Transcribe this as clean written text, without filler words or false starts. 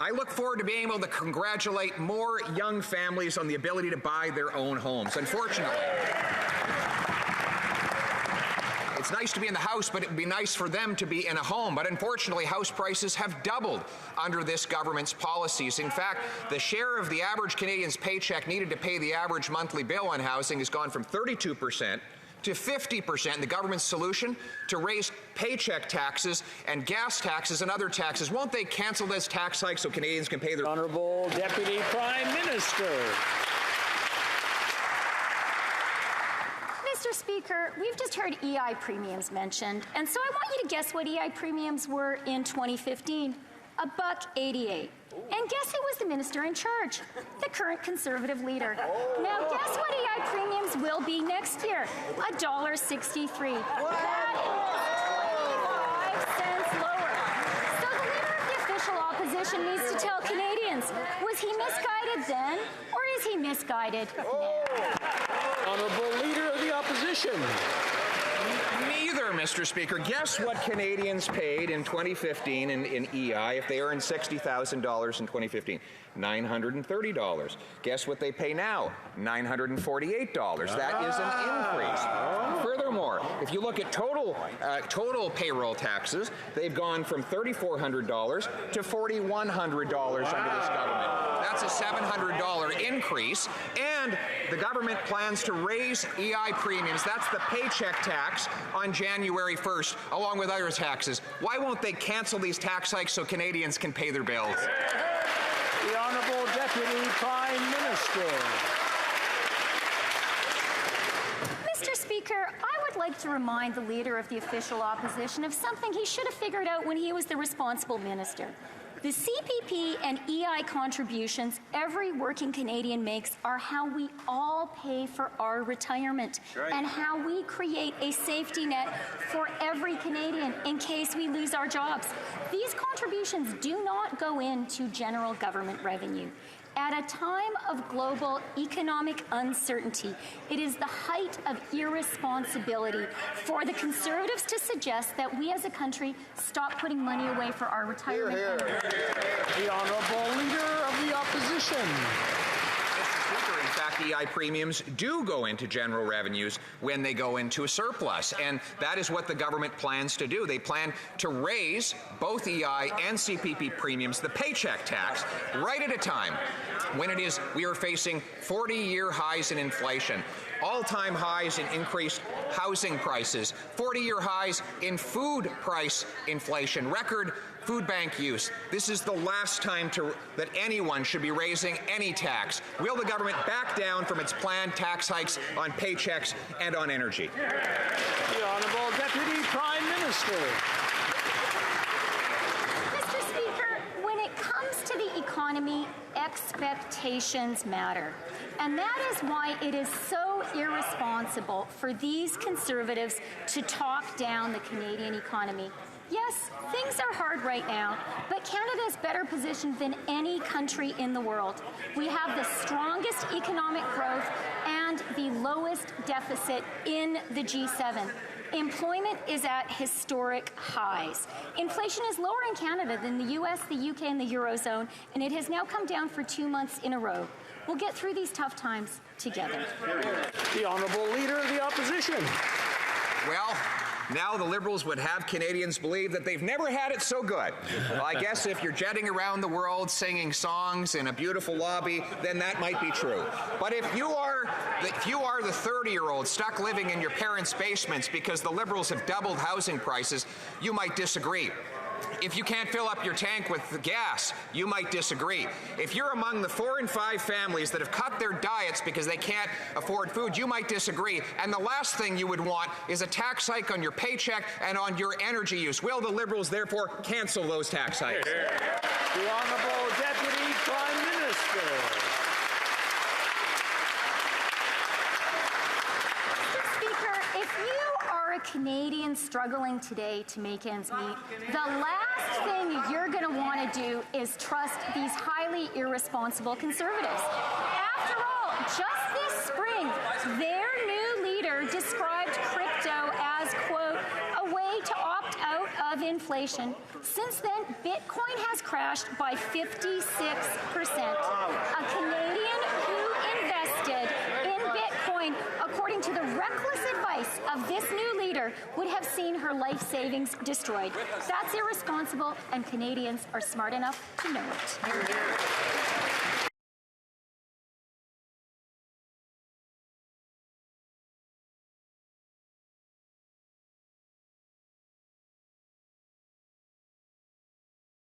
I look forward to being able to congratulate more young families on the ability to buy their own homes. Unfortunately, it's nice to be in the House, but it would be nice for them to be in a home. But unfortunately, house prices have doubled under this government's policies. In fact, the share of the average Canadian's paycheck needed to pay the average monthly bill on housing has gone from 32% to 50%. The government's solution to raise paycheck taxes and gas taxes and other taxes. Won't they cancel those tax hikes so Canadians can pay their... Honourable Deputy Prime Minister. Mr. Speaker, we've just heard EI premiums mentioned, and so I want you to guess what EI premiums were in 2015. $1.88. And guess who was the minister in charge? The current Conservative leader. Now guess what EI premiums will be next year? $1.63. That is 25 cents lower. So the leader of the official opposition needs to tell Canadians, was he misguided then, or is he misguided now? Honourable Leader of the Opposition. Neither, Mr. Speaker. Guess what Canadians paid in 2015 in EI if they earned $60,000 in 2015? $930. Guess what they pay now? $948. That is an increase. Furthermore, if you look at total payroll taxes, they've gone from $3,400 to $4,100 under this government. That's a $700 increase, and the government plans to raise EI premiums. That's the paycheck tax on January 1st, along with other taxes. Why won't they cancel these tax hikes so Canadians can pay their bills? The Honourable Deputy Prime Minister. Mr. Speaker, I would like to remind the Leader of the official opposition of something he should have figured out when he was the responsible minister. The CPP and EI contributions every working Canadian makes are how we all pay for our retirement and how we create a safety net for every Canadian in case we lose our jobs. These contributions do not go into general government revenue. At a time of global economic uncertainty, it is the height of irresponsibility for the Conservatives to suggest that we as a country stop putting money away for our retirement. The Honourable Leader of the Opposition. In fact, EI premiums do go into general revenues when they go into a surplus, and that is what the government plans to do. They plan to raise both EI and CPP premiums, the paycheck tax, right at a time when we are facing 40-year highs in inflation, all-time highs in increased housing prices, 40-year highs in food price inflation, record food bank use. This is the last time that anyone should be raising any tax. Will the government back down from its planned tax hikes on paychecks and on energy? The Honourable Deputy Prime Minister. Mr. Speaker, when it comes to the economy, expectations matter. And that is why it is so irresponsible for these Conservatives to talk down the Canadian economy. Yes, things are hard right now, but Canada is better positioned than any country in the world. We have the strongest economic growth and the lowest deficit in the G7. Employment is at historic highs. Inflation is lower in Canada than the US, the UK, and the Eurozone, and it has now come down for 2 months in a row. We'll get through these tough times together. The Honourable Leader of the Opposition. Well, now the Liberals would have Canadians believe that they've never had it so good. Well, I guess if you're jetting around the world singing songs in a beautiful lobby, then that might be true. But if you are the 30-year-old stuck living in your parents' basements because the Liberals have doubled housing prices, you might disagree. If you can't fill up your tank with the gas, you might disagree. If you're among the 4 and 5 families that have cut their diets because they can't afford food, you might disagree. And the last thing you would want is a tax hike on your paycheck and on your energy use. Will the Liberals therefore cancel those tax hikes? The Honourable Deputy Prime Minister. Canadians struggling today to make ends meet, the last thing you're going to want to do is trust these highly irresponsible Conservatives. After all, just this spring, their new leader leader described crypto as, quote, a way to opt out of inflation. Since then, Bitcoin has crashed by 56%. A Canadian who invested in Bitcoin, according to the reckless advice of this new leader, would have seen her life savings destroyed. That's irresponsible, and Canadians are smart enough to know it.